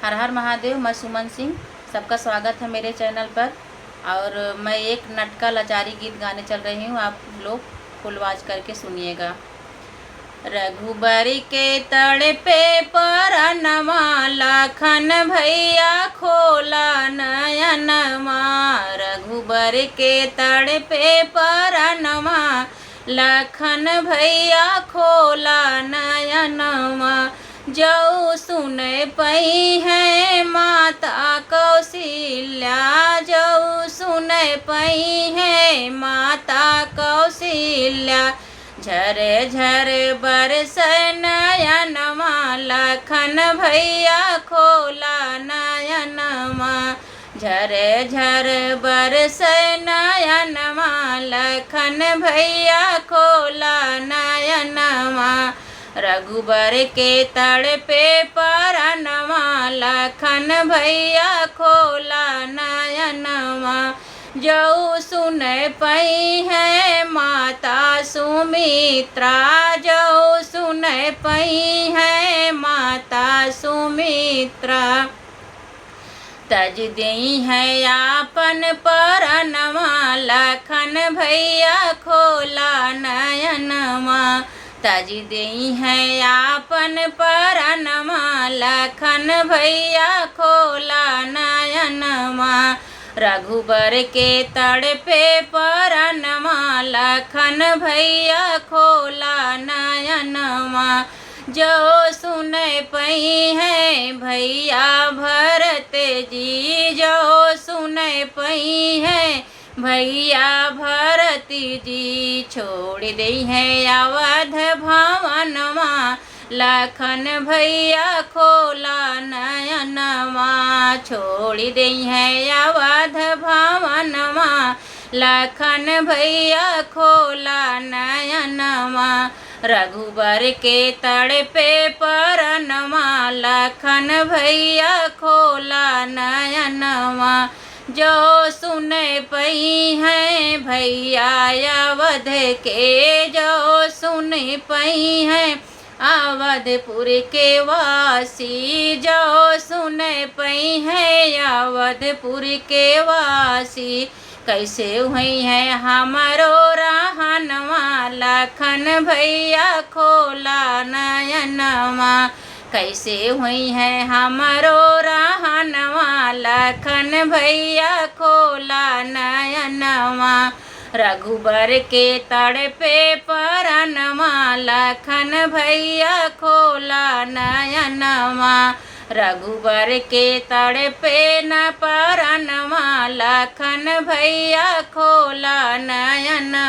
हर हर महादेव। मैं सुमन सिंह, सबका स्वागत है मेरे चैनल पर। और मैं एक नटका लाचारी गीत गाने चल रही हूँ, आप लोग फुल आवाज करके सुनिएगा। रघुबर के तड़ पे परनमा, लखन भैया खोला नयनमा। रघुबर के तड़ पे परनमा, लखन भैया खोला नयनमा। जो सुन पई है माता कौशल्या, जो सुन पई है माता कौशल्या। झर झर बरस नयनमा, लखन भैया खोला नयनमा। झर झर बरस नयनमा, लखन भैया खोला नयनमा। रघुबर के तड़ पे परनमा, लखन भैया खोला नयनमा। जो सुन पई है माता सुमित्रा, जो सुन पई है माता सुमित्रा। तज देई है आपन परनमा, लखन भैया खोला नयनमा। तज देई है आपन परनमा, लखन भैया खोला नयनमा। रघुबर के तड़ पे परनमा, लखन भैया खोला नयनमा। जो सुन पई है भैया भरत जी, जो सुन पई है भैया भरत जी। छोड़ दई है अवध भवनमा, लखन भैया खोला नयनमा। छोड़ दई है अवध भवनमा, लखन भैया खोला नयनमा। रघुबर के तड़ पे परनमा, लखन भैया खोला नयनमा। जो सुन पई है भैया अवध के, जो सुन पई है अवधपुर के वासी। जो सुन पई है अवधपुर के वासी। कैसे हुई है हमारो रहनवा, लखन भैया खोला नयनमा। कैसे हुई है हमारो रहनवा, लखन भैया खोला नयनमा। रघुबर के तड़ पे परनमा, लखन भैया खोला नयनमा। रघुबर के तड़ पे न परनमा, लखन भैया खोला नयनमा।